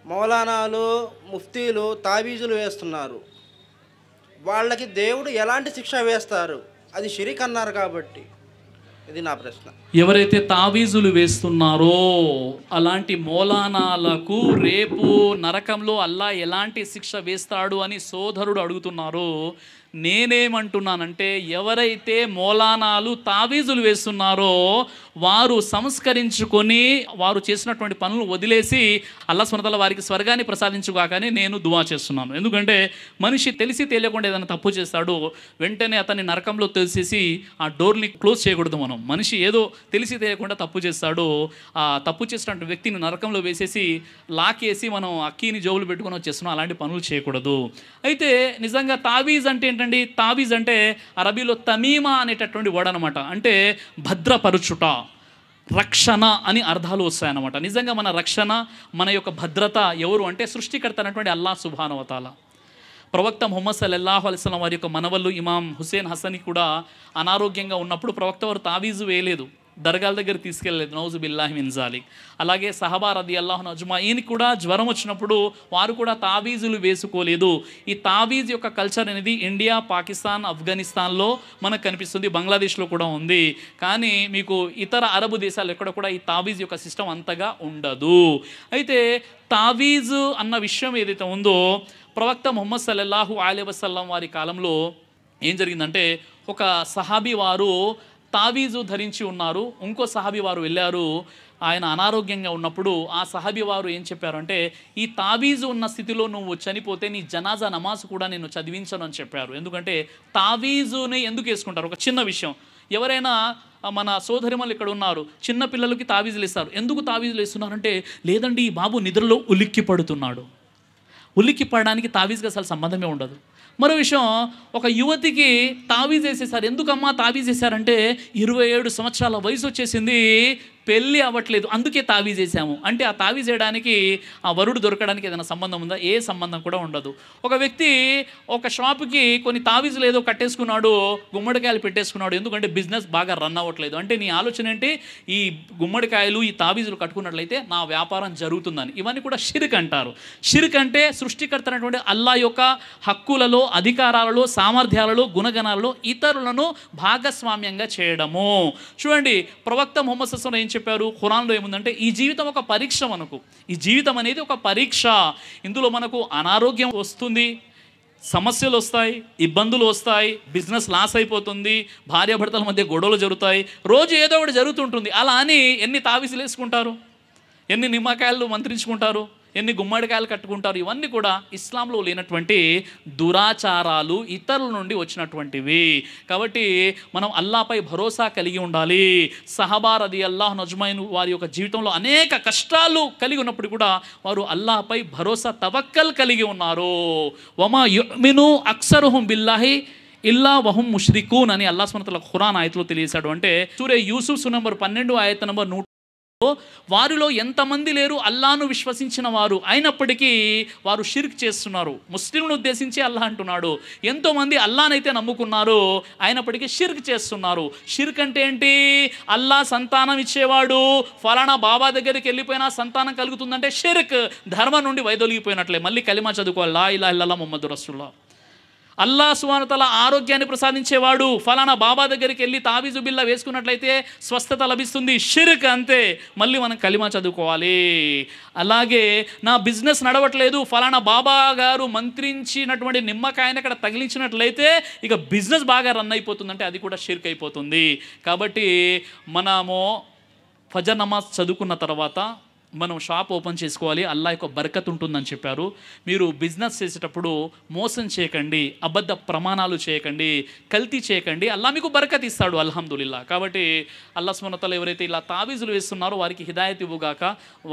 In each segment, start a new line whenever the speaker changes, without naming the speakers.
మౌలానాలు, ముఫ్తీలు తాబీజులు వేస్తున్నారు. వాళ్ళకి దేవుడు ఎలాంటి శిక్ష వేస్తారు? అది షిరిక్ అన్నారు కాబట్టి. ఇది నా ప్రశ్న.
ఎవరైతే తావీజులు వేస్తున్నారో అలాంటి మౌలానాలకు రేపు నరకంలో అల్లా ఎలాంటి శిక్ష వేస్తాడు అని సోదరుడు అడుగుతున్నారో, నేనేమంటున్నానంటే ఎవరైతే మౌలానాలు తావీజులు వేస్తున్నారో వారు సంస్కరించుకొని వారు చేసినటువంటి పనులు వదిలేసి అల్లా సుబ్హానహు వ తఆలా వారికి స్వర్గాన్ని ప్రసాదించుగాకని నేను దువా చేస్తున్నాను. ఎందుకంటే మనిషి తెలిసి తెలియకుండా ఏదైనా తప్పు చేస్తాడు, వెంటనే అతన్ని నరకంలో తెలిసేసి ఆ డోర్ని క్లోజ్ చేయకూడదు. మనిషి ఏదో తెలిసి తెలియకుండా తప్పు చేస్తాడు, ఆ తప్పు చేసినటువంటి వ్యక్తిని నరకంలో వేసేసి లాకేసి మనం అక్కీని జోబులు పెట్టుకొని వచ్చేస్తున్నాం. అలాంటి పనులు చేయకూడదు. అయితే నిజంగా తావీజ్ అంటే ఏంటండి? తావీజ్ అంటే అరబీలో తమీమా అనేటటువంటి వర్డ్ అనమాట. అంటే భద్రపరుచుట, రక్షణ అని అర్థాలు వస్తాయన్నమాట. నిజంగా మన రక్షణ, మన యొక్క భద్రత ఎవరు అంటే సృష్టికర్త అయినటువంటి అల్లాహ్ సుబ్హానహు వ తఆలా. ప్రవక్త ముహమ్మద్ సల్లల్లాహు అలైహి వసల్లం వారి యొక్క మనవళ్ళు ఇమాం హుసేన్ హసన్ కూడా అనారోగ్యంగా ఉన్నప్పుడు ప్రవక్త వారు తావీజు వేయలేదు, దర్గాల దగ్గర తీసుకెళ్ళలేదు. నౌజు బిల్లాహి మిన్ జాలిక్. అలాగే సహబా రదియల్లాహు అజ్మాయిన్ కూడా జ్వరం వచ్చినప్పుడు వారు కూడా తావీజులు వేసుకోలేదు. ఈ తావీజ్ యొక్క కల్చర్ అనేది ఇండియా, పాకిస్తాన్, ఆఫ్ఘనిస్తాన్లో మనకు కనిపిస్తుంది, బంగ్లాదేశ్లో కూడా ఉంది. కానీ మీకు ఇతర అరబు దేశాలు ఎక్కడ కూడా ఈ తావీజ్ యొక్క సిస్టమ్ అంతగా ఉండదు. అయితే తావీజ్ అన్న విషయం ఏదైతే ఉందో, ప్రవక్త ముహమ్మద్ సల్లల్లాహు అలైహి వసల్లం వారి కాలంలో ఏం జరిగిందంటే, ఒక సహాబీ వారు తావీజు ధరించి ఉన్నారు. ఇంకో సహాబీ వారు వెళ్ళారు, ఆయన అనారోగ్యంగా ఉన్నప్పుడు ఆ సహాబీ వారు ఏం చెప్పారంటే, ఈ తావీజు ఉన్న స్థితిలో నువ్వు చనిపోతే నీ జనాజా నమాజ్ కూడా నేను చదివించను అని చెప్పారు. ఎందుకంటే తావీజుని ఎందుకు వేసుకుంటారు? ఒక చిన్న విషయం, ఎవరైనా మన సోదరిమలు ఇక్కడ ఉన్నారు, చిన్న పిల్లలకి తావీజులు ఇస్తారు. ఎందుకు తావీజులు ఇస్తున్నారంటే, లేదండి ఈ బాబు నిద్రలో ఉలిక్కి పడుతున్నాడు. ఉలిక్కి పడడానికి తావీజ్కి అసలు సంబంధమే ఉండదు. మరో విషయం, ఒక యువతికి తావీజ్ వేసేసారు. ఎందుకమ్మా తావీజ్ వేశారంటే, 27 సంవత్సరాల వయసు వచ్చేసింది, పెళ్ళి అవ్వట్లేదు, అందుకే తావీజ్ వేసాము అంటే ఆ తావీజ్ వేయడానికి ఆ వరుడు దొరకడానికి ఏదైనా సంబంధం ఉందా? ఏ సంబంధం కూడా ఉండదు. ఒక వ్యక్తి ఒక షాపుకి కొన్ని తావీజులు ఏదో కట్టేసుకున్నాడు, గుమ్మడికాయలు పెట్టేసుకున్నాడు, ఎందుకంటే బిజినెస్ బాగా రన్ అవ్వట్లేదు. అంటే నీ ఆలోచన ఏంటి? ఈ గుమ్మడికాయలు, ఈ తావీజులు కట్టుకున్నట్లయితే నా వ్యాపారం జరుగుతుందని. ఇవన్నీ కూడా షిర్క్ అంటారు. షిర్క్ అంటే సృష్టికర్త అయినటువంటి అల్లా యొక్క హక్కులలో, అధికారాలలో, సామర్థ్యాలలో, గుణగణాలలో ఇతరులను భాగస్వామ్యంగా చేయడము. చూడండి, ప్రవక్త ముహమ్మద్ సల్లల్లాహు అలైహి వసల్లం ఏం చెప్పారు? ఖురాన్లో ఏముందంటే, ఈ జీవితం ఒక పరీక్ష. మనకు ఈ జీవితం అనేది ఒక పరీక్ష. ఇందులో మనకు అనారోగ్యం వస్తుంది, సమస్యలు వస్తాయి, ఇబ్బందులు వస్తాయి, బిజినెస్ లాస్ అయిపోతుంది, భార్యాభర్తల మధ్య గొడవలు జరుగుతాయి, రోజు ఏదో ఒకటి జరుగుతుంటుంది. అలా అని ఎన్ని తావీసులు వేసుకుంటారు, ఎన్ని నిమ్మకాయలు మంత్రించుకుంటారు, ఎన్ని గుమ్మడికాయలు కట్టుకుంటారు? ఇవన్నీ కూడా ఇస్లాంలో లేనటువంటి దురాచారాలు, ఇతరుల నుండి వచ్చినటువంటివి. కాబట్టి మనం అల్లాపై భరోసా కలిగి ఉండాలి. సహబా రదియల్లాహు అజ్మాయిన్ వారి యొక్క జీవితంలో అనేక కష్టాలు కలిగి ఉన్నప్పుడు కూడా వారు అల్లాపై భరోసా, తవక్కల్ కలిగి ఉన్నారు. వమా యుమిను అక్సరుహుం బిల్లాహి ఇల్లా వహుం ముష్రికూన్ అని అల్లాహ్ సుబ్హానహు వ తఆలా ఖురాన్ ఆయతలో తెలియజేశాడు. అంటే సూరే యూసుఫ్ నంబర్ 12 ఆయత నంబర్ 100, వారిలో ఎంతమంది లేరు అల్లాను విశ్వసించిన వారు, అయినప్పటికీ వారు షిర్క్ చేస్తున్నారు. ముస్లింను ఉద్దేశించి అల్లా అంటున్నాడు, ఎంతోమంది అల్లానైతే నమ్ముకున్నారు, అయినప్పటికీ షిర్క్ చేస్తున్నారు. షిర్క్ అంటే ఏంటి? అల్లా సంతానం ఇచ్చేవాడు, ఫలానా బాబా దగ్గరికి వెళ్ళిపోయినా సంతానం కలుగుతుందంటే షిర్క్, ధర్మం నుండి వైదొలిగిపోయినట్లే. మళ్ళీ కలిమా చదువుకోవాలి, లా ఇలాహా ఇల్లల్లాహ్ ముహమ్మదు రసూలుల్లాహ్. అల్లాహ్ సుబ్హానహు వ తఆలా ఆరోగ్యాన్ని ప్రసాదించేవాడు, ఫలానా బాబా దగ్గరికి వెళ్ళి తావీజు బిల్లా వేసుకున్నట్లయితే స్వస్థత లభిస్తుంది, షిర్క్ అంతే. మళ్ళీ మనం కలిమా చదువుకోవాలి. అలాగే నా బిజినెస్ నడవట్లేదు, ఫలానా బాబా గారు మంత్రించినటువంటి నిమ్మకాయని అక్కడ తగిలించినట్లయితే ఇక బిజినెస్ బాగా రన్ అయిపోతుందంటే అది కూడా షిర్క్ అయిపోతుంది. కాబట్టి మనము ఫజర్ నమాజ్ చదువుకున్న తర్వాత మనం షాప్ ఓపెన్ చేసుకోవాలి, అల్లా యొక్క బరకత్ ఉంటుందని చెప్పారు. మీరు బిజినెస్ చేసేటప్పుడు మోసం చేయకండి, అబద్ధ ప్రమాణాలు చేయకండి, కల్తీ చేయకండి, అల్లా మీకు బరకత్ ఇస్తాడు అల్హమ్దులిల్లా. కాబట్టి అల్లాహ్ సుబ్హానహు వ తఆలా ఎవరైతే ఇలా తావీజులు వేస్తున్నారో వారికి హిదాయత్ ఇవ్వుగాక,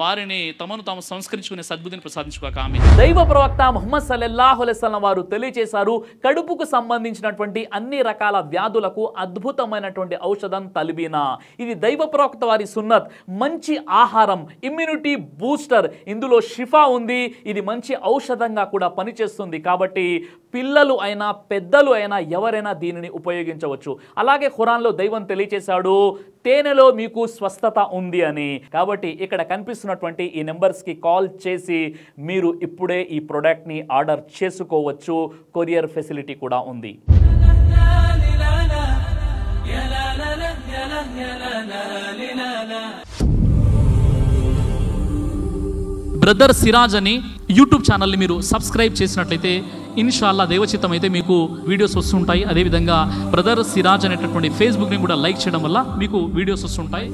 వారిని తమను తాము సంస్కరించుకునే సద్బుద్ధిని ప్రసాదించుగాక. ఆమీన్. దైవ ప్రవక్త ముహమ్మద్ సల్లల్లాహు అలైహి వసల్లం వారు తెలియజేశారు, కడుపుకు సంబంధించినటువంటి అన్ని రకాల వ్యాధులకు అద్భుతమైనటువంటి ఔషధం తల్బీనా. ఇది దైవ ప్రవక్త వారి సున్నత్. మంచి ఆహారం, ఇమ్యూనిటీ ఇమ్యూనిటీ బూస్టర్, ఇందులో షిఫా ఉంది, ఇది మంచి ఔషధంగా కూడా పనిచేస్తుంది. కాబట్టి పిల్లలు అయినా పెద్దలు అయినా ఎవరైనా దీనిని ఉపయోగించవచ్చు. అలాగే ఖురాన్లో దైవం తెలియచేశాడు తేనెలో మీకు స్వస్థత ఉంది అని. కాబట్టి ఇక్కడ కనిపిస్తున్నటువంటి ఈ నెంబర్స్కి కాల్ చేసి మీరు ఇప్పుడే ఈ ప్రోడక్ట్ని ఆర్డర్ చేసుకోవచ్చు. కొరియర్ ఫెసిలిటీ కూడా ఉంది. బ్రదర్ సిరాజ్ అని యూట్యూబ్ ఛానల్ని మీరు సబ్స్క్రైబ్ చేసినట్లయితే ఇన్షాల్లా దైవచిత్తం అయితే మీకు వీడియోస్ వస్తుంటాయి. అదేవిధంగా బ్రదర్ సిరాజ్ అనేటటువంటి ఫేస్బుక్ని కూడా లైక్ చేయడం వల్ల మీకు వీడియోస్ వస్తుంటాయి.